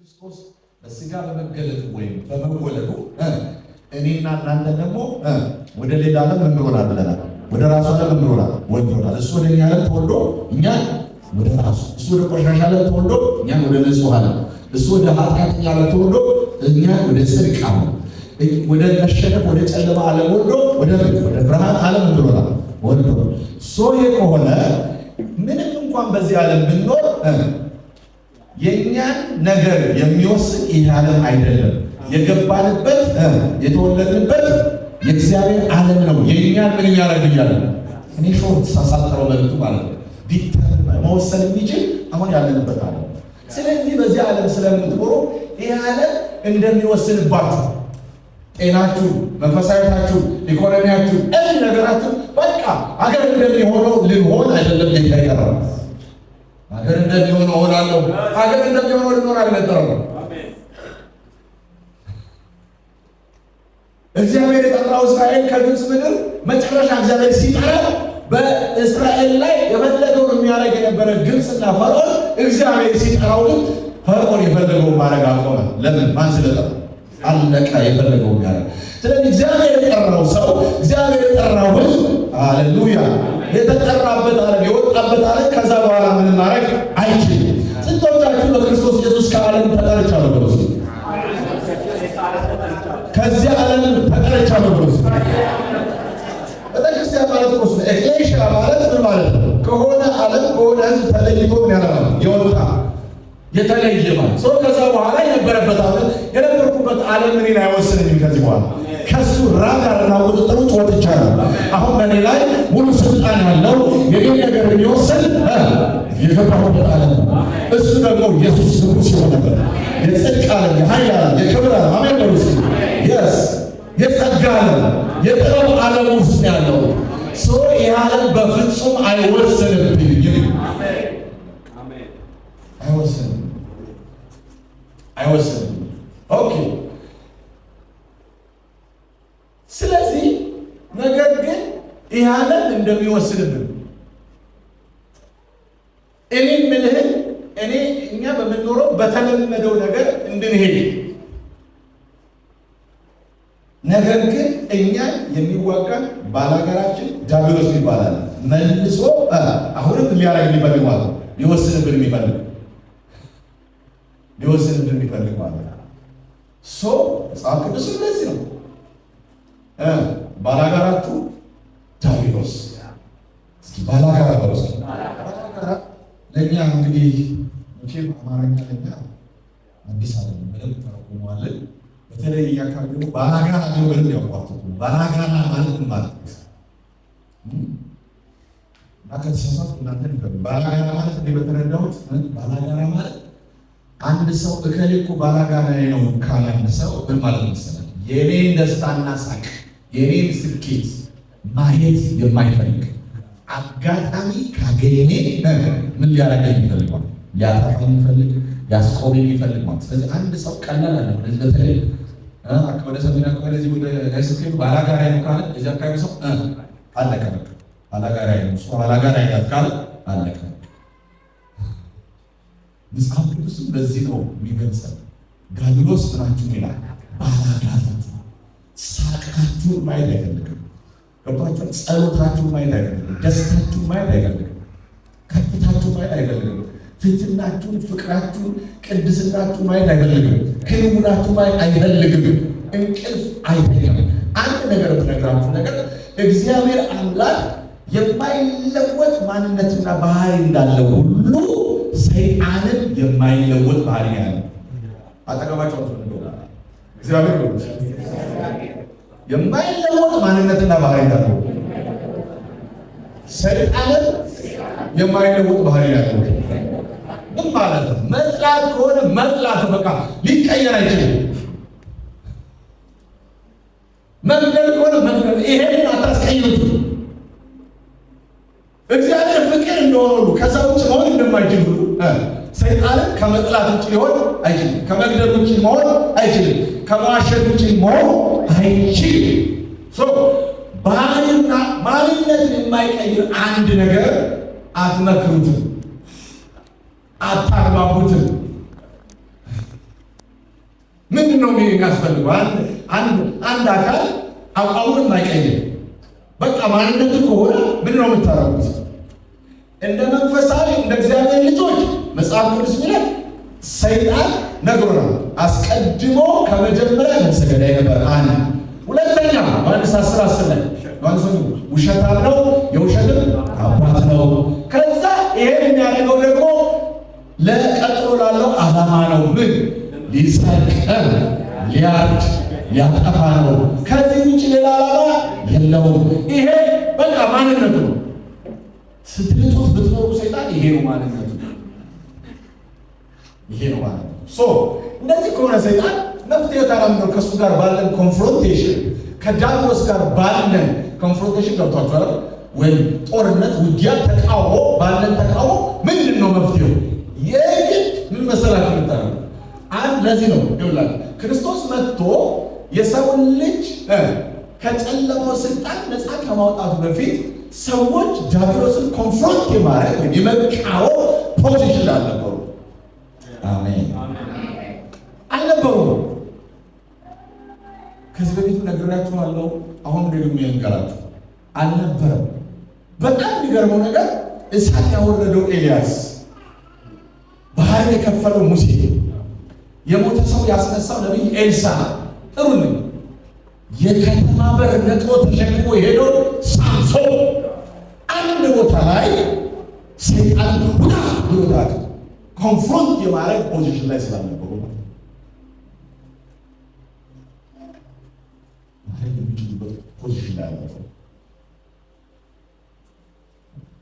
ክርስቶስ በስጋ በመገለጡ ወይም በመወለዱ እኔና እናንተ ደግሞ ወደ ሌላ ዓለም እንሮናል ብለናል። ወደ ራሱ ዓለም እንሮናል ወንዶናል። እሱ ወደ እኛ ዓለም ተወልዶ እኛን ወደ ራሱ፣ እሱ ወደ ቆሻሻ ዓለም ተወልዶ እኛን ወደ ንጹሕ ዓለም፣ እሱ ወደ ኃጢአተኛ ዓለም ተወልዶ እኛን ወደ ጽድቅ ዓለም፣ ወደ መሸነፍ ወደ ጨለማ ዓለም ወልዶ ወደ ብርሃን ዓለም እንሮናል ወልዶ ሶዬ ከሆነ ምንም እንኳን በዚህ ዓለም ብንኖር የእኛን ነገር የሚወስን ይህ ዓለም አይደለም። የገባንበት የተወለድንበት የእግዚአብሔር ዓለም ነው። የእኛን ምን ያደርግኛል? እኔ ሾርት ሳሳጥረው መልቱ ማለት ነው መወሰን የሚችል አሁን ያለንበት ዓለም። ስለዚህ በዚህ ዓለም ስለምትኖሩ ይህ ዓለም እንደሚወስንባችሁ ጤናችሁ፣ መንፈሳዊታችሁ፣ ኢኮኖሚያችሁ፣ እዚህ ነገራችሁ በቃ አገር እንደሚሆነው ልንሆን አይደለም። ጌታ ይቀራል። አገር እንደሚሆነው ሆናለሁ፣ አገር እንደሚሆነው ልኖር አልነበረም። እግዚአብሔር የጠራው እስራኤል ከግብፅ ምድር መጨረሻ እግዚአብሔር ሲጠራ በእስራኤል ላይ የፈለገውን የሚያደርግ የነበረ ግብፅና ፈርዖን እግዚአብሔር ሲጠራው ግን ፈርዖን የፈለገውን ማድረግ አቆመ። ለምን? ማን ስለጠራ? አለቃ የፈለገው ያለ። ስለዚህ እግዚአብሔር የጠራው ሰው፣ እግዚአብሔር የጠራው ሕዝብ ሃሌሉያ የተጠራበት ዓለም የወጣበት ዓለም ከዛ በኋላ ምንም ማድረግ አይችልም። ስንቶቻችሁ በክርስቶስ ኢየሱስ ከዓለም ተጠርቻለሁ ብሎ ከዚህ ዓለም ተጠርቻለሁ ብሎ ቤተክርስቲያን ማለት ነው። ኤክሌሽያ ማለት ምን ማለት ነው? ከሆነ ዓለም ከሆነ ሕዝብ ተለይቶ ምን ያለ የወጣ የተለየ ማለት ሰው ከዛ በኋላ የነበረበት ዓለም የነበርኩበት ዓለም እኔን አይወስነኝም። ከዚህ በኋላ ከሱ ራዳርና ቁጥጥሩ ወጥቻለሁ። አሁን በእኔ ላይ ሙሉ ስልጣን ያለው የኔ ነገር የሚወስን የገባሁበት ዓለም ነው። እሱ ደግሞ ኢየሱስ ንጉሥ የሆነበት የጽድቅ ዓለም፣ የኃይል ዓለም፣ የክብር ዓለም አሜን በሉ እስኪ የስ የጸጋ ዓለም የጥበብ ዓለም ውስጥ ያለው ሰው ይህ ዓለም በፍጹም አይወስንብኝም። አይወስንም። ኦኬ። ስለዚህ ነገር ግን ይህ ዓለም እንደሚወስንብን እኔ ምልህን እኛ በምንኖረው በተለመደው ነገር እንድንሄድ፣ ነገር ግን እኛን የሚዋጋን ባላጋራችን ዲያብሎስ ይባላል። መልሶ አሁንም ሊያረግ የሚፈልግ ማለት ነው። ሊወስንብን የሚፈልግ ማለት ነው። መጽሐፍ ቅዱስ እንደዚህ ነው። ባላጋራችሁ ዲያብሎስ። እስኪ ባላጋራ በረስ ለእኛ እንግዲህ መቼም አማርኛ ለኛ አዲስ አይደለም፣ በደንብ ተረጉመዋለን። በተለይ አካባቢ ደግሞ ባላጋራ ነው በደንብ ያውቋቱ። ባላጋራ ማለት ማለት ከተሳሳት እናንተን ባላጋራ ማለት እንደ በተረዳሁት ባላጋራ ማለት አንድ ሰው እከሌ እኮ ባላጋራዬ ነው ካለ አንድ ሰው ምን ማለት መሰለህ? የኔን ደስታና ሳቅ የኔን ስኬት ማየት የማይፈልግ አጋጣሚ ካገኘ ምን ሊያደርገኝ ይፈልጋል? ሊያጠፋኝ ይፈልግ፣ ሊያስቆመኝ ይፈልግ ማለት። ስለዚህ አንድ ሰው ቀላል አለ ወደዚህ በተለይ ወደ ሰሜን አካባቢ ወደዚህ ወደ ስኬቱ ባላጋራዬ ነው ካለ እዚህ አካባቢ ሰው አለቀ በቃ ባላጋራዬ ነው እሱ ባላጋራዬ ናት ካለ አለቀ። መጽሐፍ ቅዱስ በዚህ ነው የሚገልጸው። ዲያብሎስ ምናችሁ ይላል? ባላጋራችሁ። ሳቃችሁን ማየት አይፈልግም። ገባችኋል? ጸሎታችሁን ማየት አይፈልግም። ደስታችሁን ማየት አይፈልግም። ከፍታችሁን ማየት አይፈልግም። ትሕትናችሁን፣ ፍቅራችሁን፣ ቅድስናችሁን ማየት አይፈልግም። ክንውናችሁን ማየት አይፈልግም። እንቅልፍ አይተኛም። አንድ ነገር ብነግራችሁ ነገር እግዚአብሔር አምላክ የማይለወጥ ማንነትና ባህሪ እንዳለው ሁሉ ሰይጣንም የማይለወጥ ባህሪ ያለው አጠገባቸው ነው። እግዚአብሔር የማይለወጥ ማንነትና ባህሪ እንዳለው ሰይጣንም የማይለወጥ ባህሪ ያለው ምን ማለት ነው? መጥላት ከሆነ መጥላት በቃ ሊቀየር አይችልም። መግደል ከሆነ መግደል፣ ይሄንን አታስቀይሩት። እግዚአብሔር ፍቅር እንደሆነ ሁሉ ከዛ ውጭ መሆን እንደማይችል ሁሉ ሰይጣንን ከመጥላት ውጭ ሊሆን አይችልም። ከመግደል ውጭ መሆን አይችልም። ከመዋሸት ውጭ መሆን አይችልም። ባህሪና ማንነትን የማይቀይር አንድ ነገር አትመክሩትም፣ አታግባቡትም። ነው የሚያስፈልገው? አንድ አካል አቋሙን የማይቀይር በቃ ማንነቱ ከሆነ ምንድን ነው የምታረጉት? እንደ መንፈሳዊ እንደ እግዚአብሔር ልጆች መጽሐፍ ቅዱስ ሚለን ሰይጣን ነግሮናል። አስቀድሞ ከመጀመሪያ ነፍሰ ገዳይ ነበር። አንድ ሁለተኛ ዮሐንስ 10:10 ላይ ዮሐንስ ውሸታም ነው፣ የውሸትም አባት ነው። ከዛ ይሄ የሚያደርገው ደግሞ ለቀጥሎ ላለው ዓላማ ነው። ምን ሊሰርቅ፣ ሊያርድ፣ ሊያጠፋ ነው። ከዚህ ውጭ ሌላ ዓላማ የለውም። ይሄ በቃ ማንነቱ ነው። ስትልጡት ብትኖሩ ሰይጣን ይሄ ነው ማንነቱ። ይሄ ነው ማለት ነው። እንደዚህ ከሆነ ሰይጣን መፍትሄ ካላምነው ከእሱ ጋር ባለን ኮንፍሮንቴሽን ከዲያብሎስ ጋር ባለን ኮንፍሮንቴሽን ገብቷችኋል ወይም ጦርነት፣ ውጊያ፣ ተቃውሞ ባለን ተቃውሞ ምንድን ነው መፍትሄው? የግድ ምን መሰላችሁ የምታደርጉ ለዚህ ነው ይኸውላችሁ ክርስቶስ መጥቶ የሰውን ልጅ ከጨለማው ስልጣን ነፃ ከማውጣቱ በፊት ሰዎች ዲያብሎስን ኮንፍሮንት የማድረግ ወይም የመቃወም ፖዚሽን ላይ አልነበሩ። አሜን አልነበሩም። ከዚህ በፊት ነግሬያችኋለሁ። አሁን ደግሞ ልንገራችሁ አልነበረም። በጣም የሚገርመው ነገር እሳት ያወረደው ኤልያስ፣ ባህር የከፈለው ሙሴ፣ የሞተ ሰው ያስነሳው ነቢይ ኤልሳ፣ ጥሩልኝ የከተማ በር ነጥሮ ተሸክሞ የሄደው ሳምሶን አንድ ቦታ ላይ ሰይጣን ሁዳ ብሎታል። ኮንፍሮንት የማድረግ ፖዚሽን ላይ ስላልነበሩ ማለት የሚችሉበት ፖዚሽን ላይ አልነበሩ።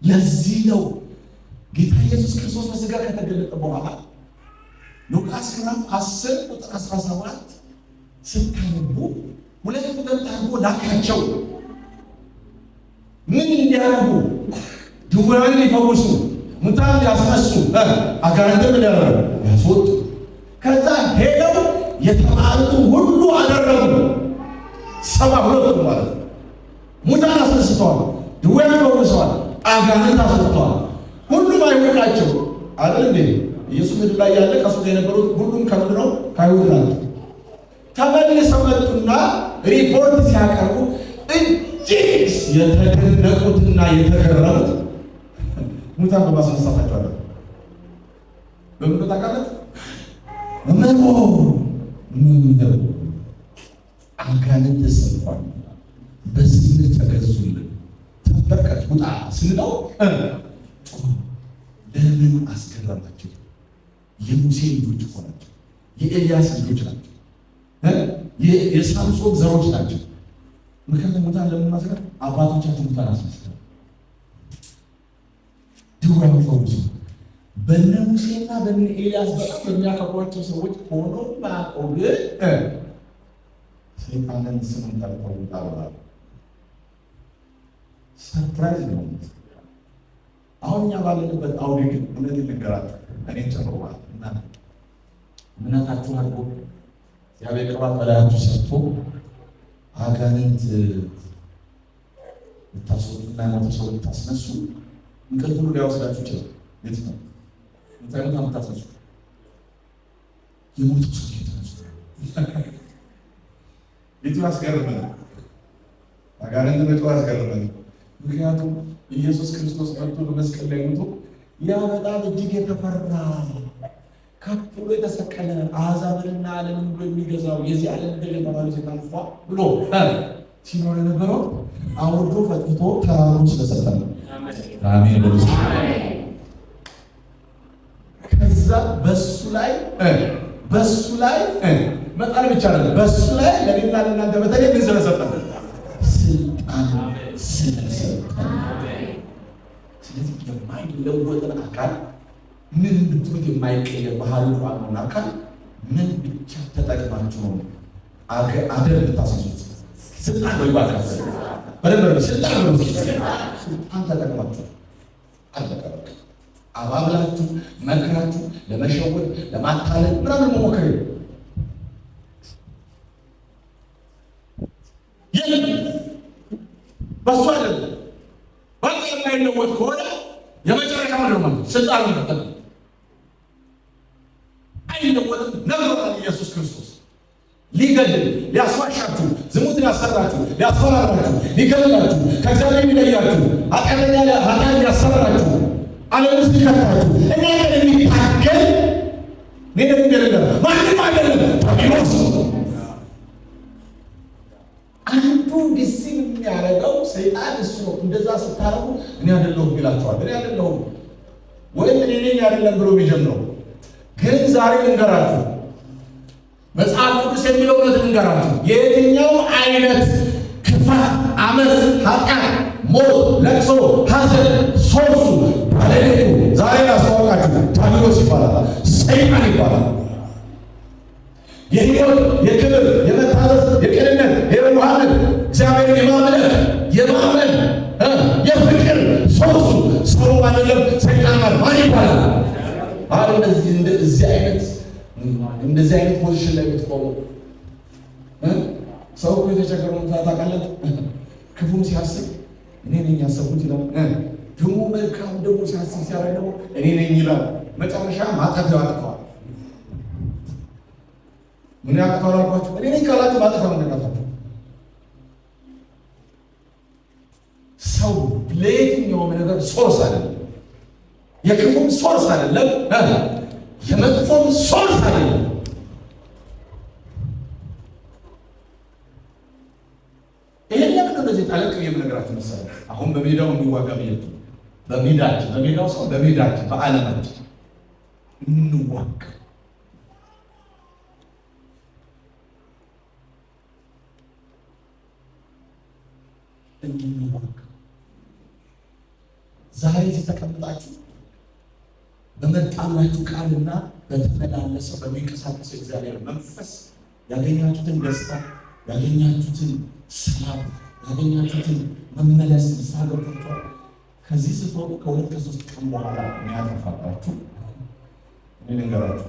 ለዚህ ነው ጌታ ኢየሱስ ክርስቶስ በሥጋ ከተገለጠ በኋላ ሉቃስ ምዕራፍ 10 ቁጥር 17 ስታነቡ ሁለት ቁጥር ታርጎ ላካቸው። ምን እንዲያደርጉ? ድውያንን ሊፈውሱ፣ ሙታን ሊያስነሱ፣ አጋንንትን ሊያረሩ ያስወጡ። ከዛ ሄደው የተማሩትን ሁሉ አደረጉ። 72 ማለት ነው። ሙታን አስነስተዋል፣ ድውያን ፈውሰዋል፣ አጋንንት አስወጥተዋል። ሁሉም አይሁድ ናቸው አይደል እንዴ? ኢየሱስ ምድር ላይ ያለ ከሱ ጋር የነበሩት ሁሉም ከምንድን ነው? ከአይሁድ ናቸው። ተመልሰው መጡና ሪፖርት ሲያቀርቡ እጅግ የተደነቁትና የተገረሙት ሙታን በማስነሳታቸው አለ። በምን ታውቃለህ? ምነው አጋንንት ተሰጥቷል፣ በስም ተገዙልን፣ ተበርከት ውጣ ስንለው ለምን አስገረማቸው? የሙሴ ልጆች እኮ ናቸው፣ የኤልያስ ልጆች ናቸው፣ የሳምሶን ዘሮች ናቸው። ምክንያቱም ሙታን ለምን ማስገር? አባቶቻቸው ሙታን አስነስተው ድውያን ፈውሰው በነ ሙሴና በነ ኤልያስ በጣም በሚያከብሯቸው ሰዎች ሆኖ ማቆም ግን ሰይጣንን ስሙን ጠርተው ይጣላሉ። ሰርፕራይዝ ነው። አሁን እኛ ባለንበት አውዴ ግን እውነት ልንገራችሁ እኔን ጨምሮ ማለት እና እምነታችሁ አድርጎ እግዚአብሔር ቅባት በላያችሁ ሰርቶ አጋንንት ልታስወጡና የሞተ ሰው ልታስነሱ እንቅልፍ ሁሉ ሊያወስዳችሁ ይችላል። የት ነው ምታይነት አምታስነሱ? የሞተ ሰው የተነሱ የቱ ያስገርመን? አጋንንት መጥቶ ያስገርመን። ምክንያቱም ኢየሱስ ክርስቶስ መጥቶ በመስቀል ላይ ሞቶ ያ በጣም እጅግ የተፈራ ከፍ ብሎ የተሰቀለ አሕዛብንና ዓለምን ብሎ የሚገዛው የዚህ ዓለም ገዥ የተባለው ሰይጣን ብሎ ሲኖር የነበረው አውርዶ ፈትቶ ተራሩን ስለሰጠን ነው። አሜን ብሎ ከዛ በሱ ላይ መጣል ብቻ አይደለም፣ በሱ ላይ ለኔና ለእናንተ በተለይ ምን ስለሰጠን? ስልጣን ስለሰጠን። ስለዚህ የማይለወጥን አካል ምን ብትሉት የማይቀየር ባህል ቋንቋና አካል ምን ብቻ ተጠቅማችሁ ነው አገር ልታስይዙት? ስልጣን ነው ይባላል። በደንብ ስልጣን ነው። ስልጣን ተጠቅማችሁ አልተቀበል አባብላችሁ መክራችሁ ለመሸወድ ለማታለል ምናምን መሞከር የለም። በሱ አይደለም። በቃ የማይለወጥ ከሆነ የመጨረሻው ነው ማለት ስልጣን ነው። አይለወጥም ነግሮናል ኢየሱስ ክርስቶስ። ሊገድል ሊያስዋሻችሁ፣ ዝሙትን ያሰራችሁ፣ ሊያስፈራራችሁ፣ ሊገድላችሁ፣ ከእግዚአብሔር ሊለያችሁ፣ ኃጢአት ሊያሰራችሁ፣ ዓለም ውስጥ ሊከታችሁ እናንተን የሚታገል ማንም አይደለም፣ ዲያብሎስ። አንዱ ዲሲል የሚያደርገው ሰይጣን እሱ ነው። እንደዛ ስታረጉ እኔ አይደለሁም ይላችኋል። እኔ አይደለሁም ወይም እኔ ነኝ አይደለም ብሎ የሚጀምረው። ግን ዛሬ ልንገራችሁ፣ መጽሐፍ ቅዱስ የሚለው እውነት ልንገራችሁ፣ የየትኛው አይነት ክፋት፣ አመፅ፣ ኃጢአት፣ ሞት፣ ለቅሶ፣ ሐዘን ሶርሱ ባለቤቱ ዛሬ ላስተዋወቃችሁ ዲያብሎስ ይባላል፣ ሰይጣን ይባላል። የሕይወት፣ የክብር፣ የመታዘዝ፣ የቅንነት፣ የዋህነት፣ እግዚአብሔርን የማመን የፍቅር ሶርሱ ሰው አይደለም፣ ሰይጣን ማለት ማን ይባላል? አሁን እንደዚህ አይነት ፖዚሽን ላይ የምትቆሙ ሰው እኮ የተቸገረውን ታውቃለህ። ክፉም ሲያስብ እኔ ነኝ ያሰብኩት ይላል። ደግሞ መልካም ደግሞ ሲያስብ ሲያደርግ ደግሞ እኔ ነኝ ይላል። መጨረሻ ማጠፊያው ያጠፋዋል። ምን ያጠፋዋል አልኳችሁ? እኔ ነኝ ካላችሁ ማጠፊያው እንደናታችሁ። ሰው ለየትኛውም ነገር ሶርስ አይደለም። የክፉም ሶርስ አይደለም፣ የመጥፎም ሶርስ አይደለም። ይሄን ለምን እንደዚህ ታለቅ የምነግራችሁ መሰለኝ? አሁን በሜዳው የሚዋጋ ብየቱ በሜዳው ሰው በሜዳችን በዓለማችን እንዋጋ። ዛሬ እዚህ ተቀምጣችሁ በመጣላችሁ ቃልና በተመላለሰው በሚንቀሳቀሰው እግዚአብሔር መንፈስ ያገኛችሁትን ደስታ፣ ያገኛችሁትን ሰላም፣ ያገኛችሁትን መመለስ ሳገርቷችኋል። ከዚህ ስትወጡ ከሁለት ከሶስት ቀን በኋላ የሚያጠፋባችሁ እኔ ልንገራችሁ፣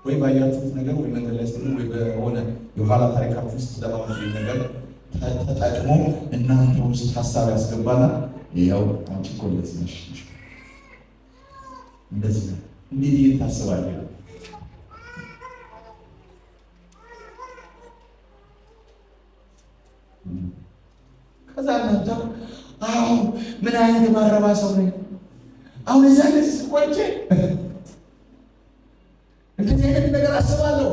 ወይ ባያችሁት ነገር ወይ መንገድ ላይ ስትሉ ወይ በሆነ የኋላ ታሪካችሁ ውስጥ ለማለት ነገር ተጠቅሞ እናንተ ውስጥ ሀሳብ ያስገባና ይኸው አንቺ እኮ እንደዚህ ነሽ፣ እንደዚህ ነው፣ እንዴት ታስባለህ? ከዛ እናንተ አሁን ምን አይነት የማረባ ሰው ነኝ አሁን እዛ እንደዚህ ስቆይቼ እንደዚህ አይነት ነገር አስባለሁ